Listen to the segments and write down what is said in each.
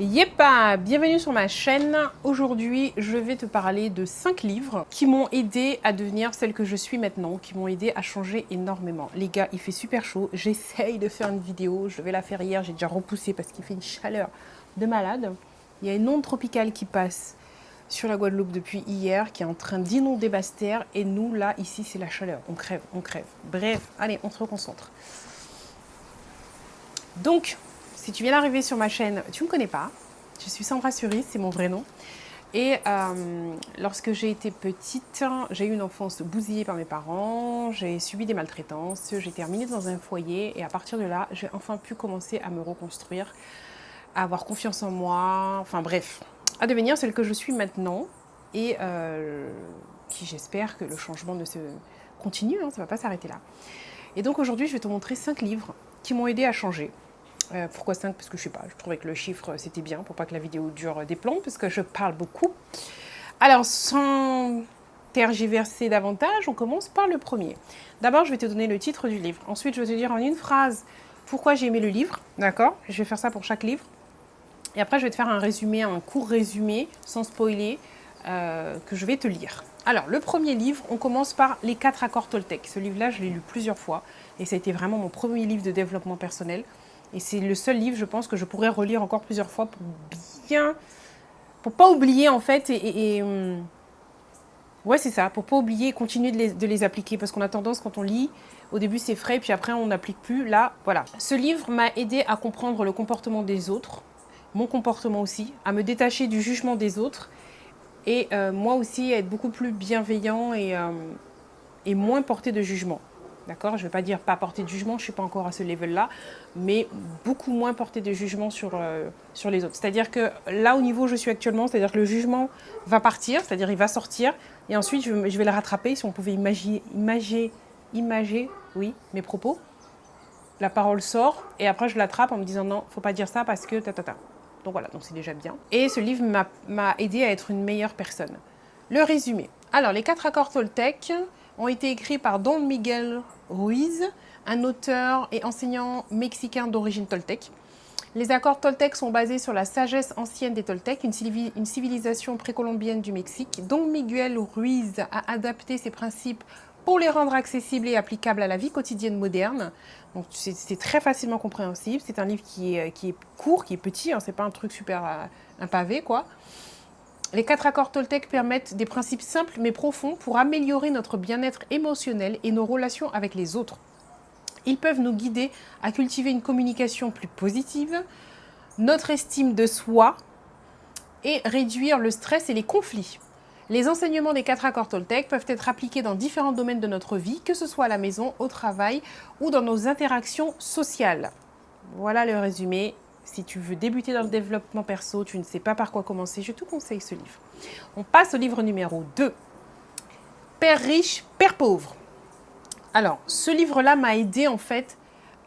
Yepa, bienvenue sur ma chaîne. Aujourd'hui, je vais te parler de 5 livres qui m'ont aidé à devenir celle que je suis maintenant, qui m'ont aidé à changer énormément. Les gars, il fait super chaud. J'essaye de faire une vidéo. Je vais la faire hier. J'ai déjà repoussé parce qu'il fait une chaleur de malade. Il y a une onde tropicale qui passe sur la Guadeloupe depuis hier, qui est en train d'inonder Basse-Terre. Et nous, là, ici, c'est la chaleur. On crève, on crève. Bref, allez, on se reconcentre. Donc, si tu viens d'arriver sur ma chaîne, tu ne me connais pas. Je suis Sandra Suris, c'est mon vrai nom. Et lorsque j'ai été petite, j'ai eu une enfance bousillée par mes parents, j'ai subi des maltraitances, j'ai terminé dans un foyer et à partir de là, j'ai enfin pu commencer à me reconstruire, à avoir confiance en moi, enfin bref, à devenir celle que je suis maintenant et qui j'espère que le changement ne se continue, hein, ça ne va pas s'arrêter là. Et donc aujourd'hui, je vais te montrer 5 livres qui m'ont aidé à changer. Pourquoi 5? Parce que je sais pas, je trouvais que le chiffre c'était bien pour pas que la vidéo dure des plombs, parce que je parle beaucoup. Alors, sans tergiverser davantage, on commence par le premier. D'abord, je vais te donner le titre du livre. Ensuite, je vais te dire en une phrase pourquoi j'ai aimé le livre, d'accord? Je vais faire ça pour chaque livre. Et après, je vais te faire un résumé, un court résumé, sans spoiler, que je vais te lire. Alors, le premier livre, on commence par Les 4 accords Toltec. Ce livre-là, je l'ai lu plusieurs fois et ça a été vraiment mon premier livre de développement personnel. Et c'est le seul livre, je pense, que je pourrais relire encore plusieurs fois pour pas oublier en fait ouais, c'est ça, pour pas oublier et continuer de les appliquer. Parce qu'on a tendance, quand on lit, au début c'est frais, puis après on n'applique plus. Là, voilà. Ce livre m'a aidé à comprendre le comportement des autres, mon comportement aussi, à me détacher du jugement des autres et moi aussi à être beaucoup plus bienveillant et moins porté de jugement. D'accord? Je ne vais pas dire pas porter de jugement, je ne suis pas encore à ce level-là, mais beaucoup moins porter de jugement sur les autres. C'est-à-dire que là, au niveau où je suis actuellement, c'est-à-dire que le jugement va partir, c'est-à-dire il va sortir, et ensuite je vais le rattraper. Si on pouvait imager, oui, mes propos, la parole sort, et après je l'attrape en me disant non, il ne faut pas dire ça parce que ta. Donc voilà, donc c'est déjà bien. Et ce livre m'a aidé à être une meilleure personne. Le résumé. Alors, les 4 accords Toltec ont été écrits par Don Miguel Ruiz, un auteur et enseignant mexicain d'origine toltèque. Les accords Toltec sont basés sur la sagesse ancienne des Toltecs, une civilisation précolombienne du Mexique. Don Miguel Ruiz a adapté ces principes pour les rendre accessibles et applicables à la vie quotidienne moderne. Donc c'est très facilement compréhensible. C'est un livre qui est court, qui est petit, hein, c'est pas un truc super un pavé, quoi. Les 4 accords Toltec permettent des principes simples mais profonds pour améliorer notre bien-être émotionnel et nos relations avec les autres. Ils peuvent nous guider à cultiver une communication plus positive, notre estime de soi et réduire le stress et les conflits. Les enseignements des 4 accords Toltec peuvent être appliqués dans différents domaines de notre vie, que ce soit à la maison, au travail ou dans nos interactions sociales. Voilà le résumé. Si tu veux débuter dans le développement perso, tu ne sais pas par quoi commencer, je te conseille ce livre. On passe au livre numéro 2. Père riche, Père pauvre. Alors, ce livre-là m'a aidé en fait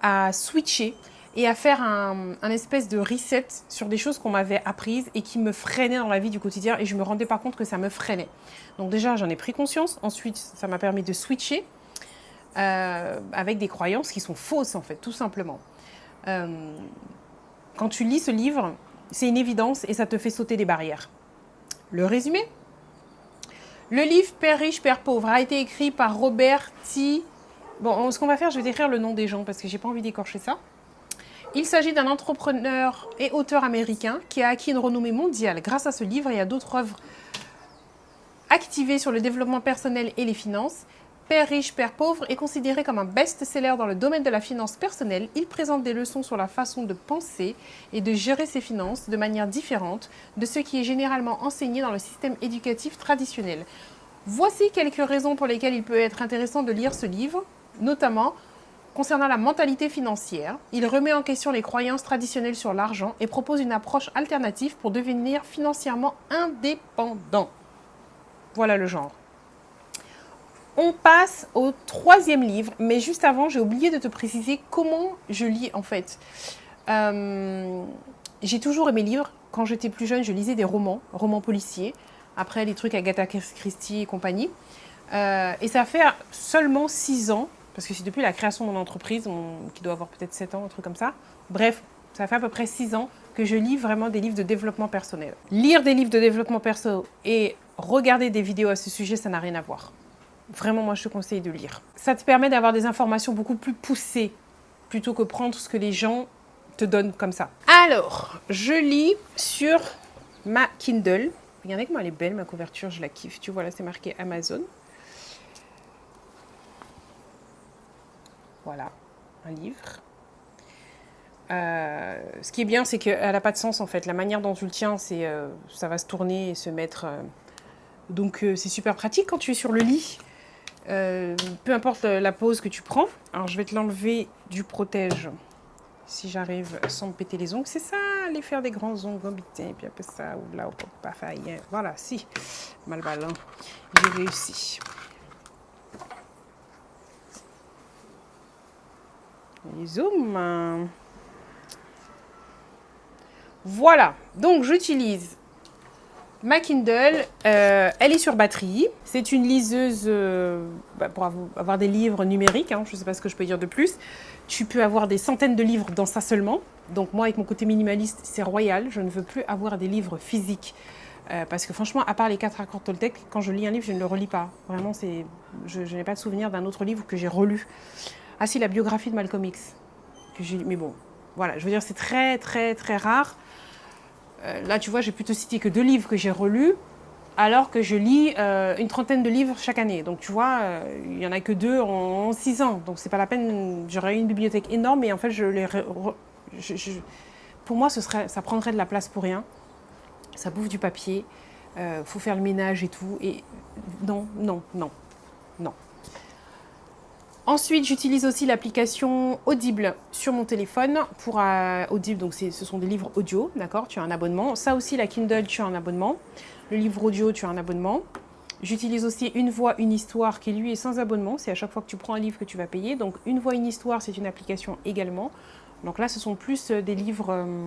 à switcher et à faire un espèce de reset sur des choses qu'on m'avait apprises et qui me freinaient dans la vie du quotidien et je me rendais pas compte que ça me freinait. Donc déjà, j'en ai pris conscience. Ensuite, ça m'a permis de switcher avec des croyances qui sont fausses en fait, tout simplement. Quand tu lis ce livre, c'est une évidence et ça te fait sauter des barrières. Le résumé? Le livre Père riche, Père pauvre a été écrit par Robert T. Bon, ce qu'on va faire, je vais décrire le nom des gens parce que j'ai pas envie d'écorcher ça. Il s'agit d'un entrepreneur et auteur américain qui a acquis une renommée mondiale grâce à ce livre et à d'autres œuvres activées sur le développement personnel et les finances. Père riche, Père pauvre est considéré comme un best-seller dans le domaine de la finance personnelle. Il présente des leçons sur la façon de penser et de gérer ses finances de manière différente de ce qui est généralement enseigné dans le système éducatif traditionnel. Voici quelques raisons pour lesquelles il peut être intéressant de lire ce livre, notamment concernant la mentalité financière. Il remet en question les croyances traditionnelles sur l'argent et propose une approche alternative pour devenir financièrement indépendant. Voilà le genre. On passe au 3e livre, mais juste avant, j'ai oublié de te préciser comment je lis en fait. J'ai toujours aimé lire. Quand j'étais plus jeune, je lisais des romans policiers. Après, les trucs Agatha Christie et compagnie. Et ça fait seulement 6 ans, parce que c'est depuis la création de mon entreprise, qui doit avoir peut-être 7 ans, un truc comme ça. Bref, ça fait à peu près 6 ans que je lis vraiment des livres de développement personnel. Lire des livres de développement perso et regarder des vidéos à ce sujet, ça n'a rien à voir. Vraiment, moi, je te conseille de lire. Ça te permet d'avoir des informations beaucoup plus poussées plutôt que prendre ce que les gens te donnent comme ça. Alors, je lis sur ma Kindle. Regardez comment elle est belle, ma couverture, je la kiffe. Tu vois, là, c'est marqué Amazon. Voilà, un livre. Ce qui est bien, c'est qu'elle n'a pas de sens, en fait. La manière dont tu le tiens, c'est, ça va se tourner et se mettre... Donc, c'est super pratique quand tu es sur le lit. Peu importe la pose que tu prends. Alors, je vais te l'enlever du protège, si j'arrive sans me péter les ongles. C'est ça, aller faire des grands ongles, et puis après ça, ou là, ou pas faillir. Voilà, si, mal balin, j'ai réussi. Et zoom. Voilà, donc j'utilise ma Kindle, elle est sur batterie. C'est une liseuse pour avoir des livres numériques, hein, je ne sais pas ce que je peux dire de plus. Tu peux avoir des centaines de livres dans ça seulement. Donc moi, avec mon côté minimaliste, c'est royal. Je ne veux plus avoir des livres physiques. Parce que franchement, à part les 4 accords Toltec, quand je lis un livre, je ne le relis pas. Vraiment, je n'ai pas de souvenir d'un autre livre que j'ai relu. Ah si, la biographie de Malcolm X. Mais bon, voilà, je veux dire, c'est très, très, très rare. Là, tu vois, j'ai pu te citer que 2 livres que j'ai relus, alors que je lis une trentaine de livres chaque année. Donc, tu vois, il n'y en a que 2 en 6 ans. Donc, c'est pas la peine. J'aurais eu une bibliothèque énorme et en fait, pour moi, ça prendrait de la place pour rien. Ça bouffe du papier. Faut faire le ménage et tout. Et non, non, non, non. Ensuite, j'utilise aussi l'application Audible sur mon téléphone. Pour Audible, donc ce sont des livres audio, d'accord? Tu as un abonnement. Ça aussi, la Kindle, tu as un abonnement. Le livre audio, tu as un abonnement. J'utilise aussi Une Voix, Une Histoire, qui lui est sans abonnement. C'est à chaque fois que tu prends un livre que tu vas payer. Donc, Une Voix, Une Histoire, c'est une application également. Donc là, ce sont plus des livres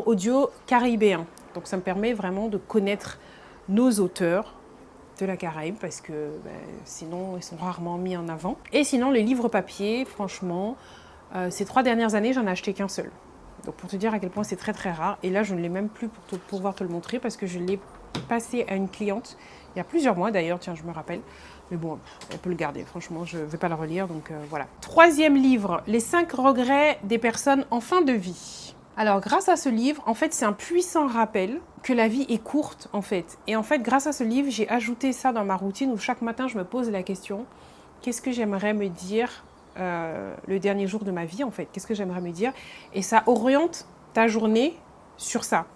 audio caribéens. Donc, ça me permet vraiment de connaître nos auteurs de la Caraïbe parce que sinon ils sont rarement mis en avant. Et sinon les livres papier, franchement, ces 3 dernières années j'en ai acheté qu'un seul. Donc pour te dire à quel point c'est très très rare. Et là je ne l'ai même plus pour pouvoir te le montrer parce que je l'ai passé à une cliente il y a plusieurs mois d'ailleurs, tiens je me rappelle. Mais bon, elle peut le garder, franchement je ne vais pas le relire donc voilà. 3e livre, les 5 regrets des personnes en fin de vie. Alors, grâce à ce livre, en fait, c'est un puissant rappel que la vie est courte, en fait. Et en fait, grâce à ce livre, j'ai ajouté ça dans ma routine où chaque matin, je me pose la question, qu'est-ce que j'aimerais me dire le dernier jour de ma vie, en fait? Qu'est-ce que j'aimerais me dire? Et ça oriente ta journée sur ça.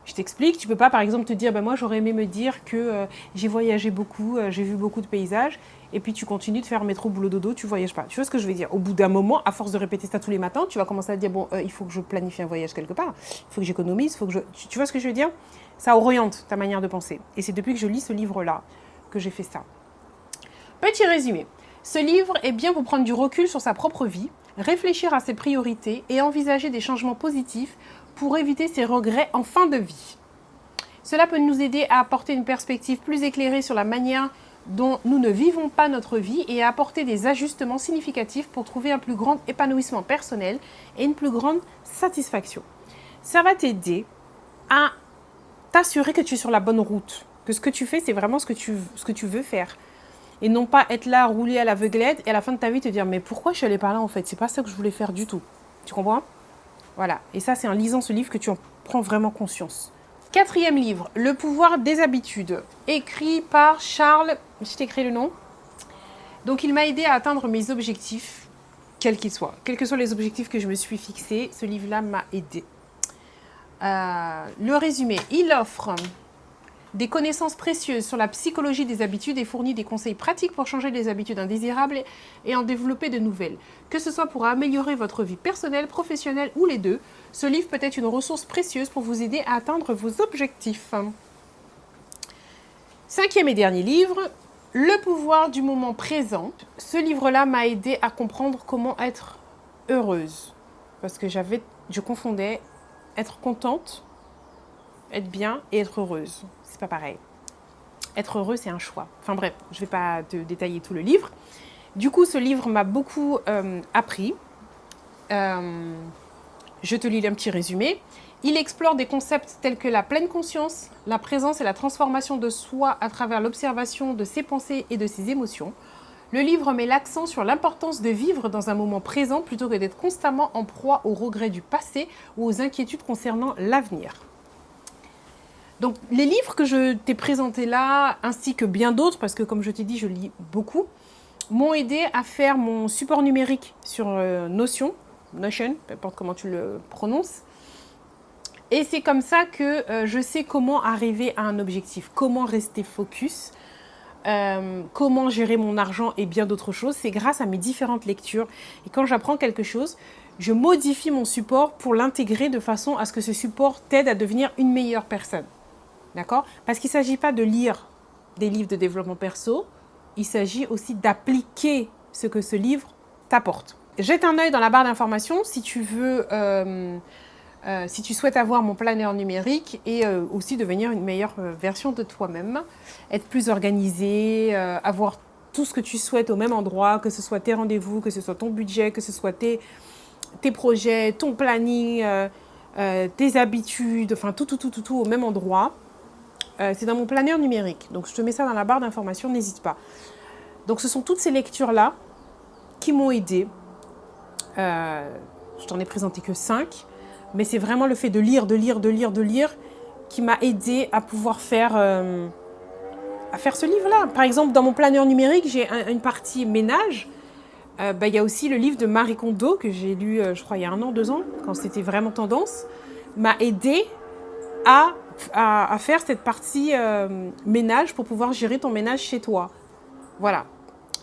Je t'explique, tu peux pas, par exemple, te dire, moi, j'aurais aimé me dire que j'ai voyagé beaucoup, j'ai vu beaucoup de paysages, et puis tu continues de faire métro, boulot, dodo, tu voyages pas. Tu vois ce que je veux dire? Au bout d'un moment, à force de répéter ça tous les matins, tu vas commencer à te dire, il faut que je planifie un voyage quelque part, il faut que j'économise, il faut que je... Tu vois ce que je veux dire? Ça oriente ta manière de penser. Et c'est depuis que je lis ce livre-là que j'ai fait ça. Petit résumé. Ce livre est bien pour prendre du recul sur sa propre vie, réfléchir à ses priorités et envisager des changements positifs pour éviter ses regrets en fin de vie. Cela peut nous aider à apporter une perspective plus éclairée sur la manière dont nous ne vivons pas notre vie et à apporter des ajustements significatifs pour trouver un plus grand épanouissement personnel et une plus grande satisfaction. Ça va t'aider à t'assurer que tu es sur la bonne route, que ce que tu fais, c'est vraiment ce que tu veux faire. Et non pas être là, rouler à l'aveuglette et à la fin de ta vie te dire « mais pourquoi je suis allée par là en fait? C'est pas ça que je voulais faire du tout. » Tu comprends? Voilà. Et ça, c'est en lisant ce livre que tu en prends vraiment conscience. 4e livre, Le pouvoir des habitudes, écrit par Charles... Je t'écris le nom. Donc, il m'a aidé à atteindre mes objectifs, quels qu'ils soient. Quels que soient les objectifs que je me suis fixés, ce livre-là m'a aidé. Le résumé, il offre des connaissances précieuses sur la psychologie des habitudes et fournit des conseils pratiques pour changer les habitudes indésirables et en développer de nouvelles. Que ce soit pour améliorer votre vie personnelle, professionnelle ou les deux, ce livre peut être une ressource précieuse pour vous aider à atteindre vos objectifs. 5e et dernier livre, Le pouvoir du moment présent. Ce livre-là m'a aidé à comprendre comment être heureuse. Parce que je confondais être contente, être bien et être heureuse. C'est pas pareil. Être heureux, c'est un choix. Enfin bref, je ne vais pas te détailler tout le livre. Du coup, ce livre m'a beaucoup appris. Je te lis un petit résumé. Il explore des concepts tels que la pleine conscience, la présence et la transformation de soi à travers l'observation de ses pensées et de ses émotions. Le livre met l'accent sur l'importance de vivre dans un moment présent plutôt que d'être constamment en proie aux regrets du passé ou aux inquiétudes concernant l'avenir. Donc les livres que je t'ai présentés là, ainsi que bien d'autres, parce que comme je t'ai dit, je lis beaucoup, m'ont aidé à faire mon support numérique sur Notion, peu importe comment tu le prononces. Et c'est comme ça que je sais comment arriver à un objectif, comment rester focus, comment gérer mon argent et bien d'autres choses. C'est grâce à mes différentes lectures. Et quand j'apprends quelque chose, je modifie mon support pour l'intégrer de façon à ce que ce support t'aide à devenir une meilleure personne. D'accord? Parce qu'il ne s'agit pas de lire des livres de développement perso, il s'agit aussi d'appliquer ce que ce livre t'apporte. Jette un œil dans la barre d'informations si tu veux... si tu souhaites avoir mon planeur numérique et aussi devenir une meilleure version de toi-même, être plus organisé, avoir tout ce que tu souhaites au même endroit, que ce soit tes rendez-vous, que ce soit ton budget, que ce soit tes projets, ton planning, tes habitudes, enfin tout au même endroit. C'est dans mon planeur numérique. Donc je te mets ça dans la barre d'informations, n'hésite pas. Donc ce sont toutes ces lectures-là qui m'ont aidé. Je t'en ai présenté que 5. Mais c'est vraiment le fait de lire qui m'a aidé à pouvoir faire ce livre-là. Par exemple, dans mon planeur numérique, j'ai une partie ménage. Il y a aussi le livre de Marie Kondo que j'ai lu, je crois, il y a 1 an, 2 ans, quand c'était vraiment tendance, m'a aidé à faire cette partie ménage pour pouvoir gérer ton ménage chez toi. Voilà.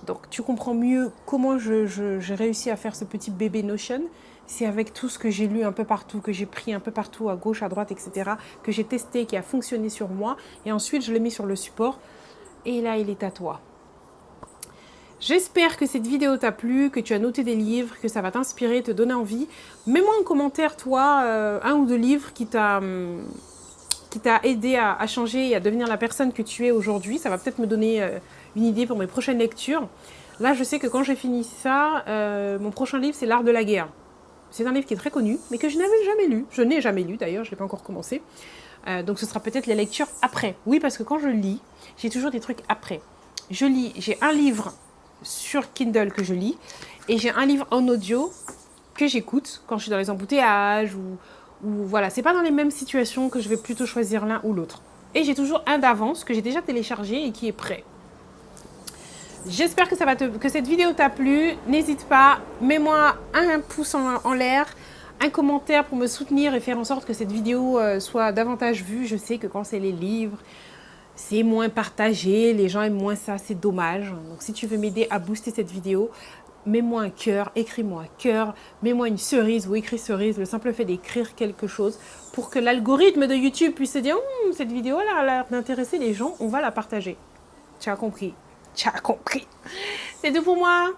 Donc, tu comprends mieux comment j'ai réussi à faire ce petit bébé Notion. C'est avec tout ce que j'ai lu un peu partout, que j'ai pris un peu partout, à gauche, à droite, etc., que j'ai testé, qui a fonctionné sur moi. Et ensuite, je l'ai mis sur le support. Et là, il est à toi. J'espère que cette vidéo t'a plu, que tu as noté des livres, que ça va t'inspirer, te donner envie. Mets-moi en commentaire, toi, 1 ou 2 livres qui t'a aidé à changer et à devenir la personne que tu es aujourd'hui. Ça va peut-être me donner une idée pour mes prochaines lectures. Là, je sais que quand j'ai fini ça, mon prochain livre, c'est L'Art de la guerre. C'est un livre qui est très connu, mais que je n'avais jamais lu. Je n'ai jamais lu d'ailleurs, je ne l'ai pas encore commencé. Donc ce sera peut-être les lectures après. Oui, parce que quand je lis, j'ai toujours des trucs après. Je lis, j'ai un livre sur Kindle que je lis, et j'ai un livre en audio que j'écoute quand je suis dans les embouteillages, ou voilà. C'est pas dans les mêmes situations que je vais plutôt choisir l'un ou l'autre. Et j'ai toujours un d'avance que j'ai déjà téléchargé et qui est prêt. J'espère que cette vidéo t'a plu. N'hésite pas, mets-moi un pouce en l'air, un commentaire pour me soutenir et faire en sorte que cette vidéo soit davantage vue. Je sais que quand c'est les livres, c'est moins partagé, les gens aiment moins ça, c'est dommage. Donc si tu veux m'aider à booster cette vidéo, mets-moi un cœur, écris-moi un cœur, mets-moi une cerise ou écris cerise, le simple fait d'écrire quelque chose pour que l'algorithme de YouTube puisse se dire « Cette vidéo a l'air d'intéresser les gens, on va la partager. » Tu as compris? Tu as compris. C'est tout pour moi.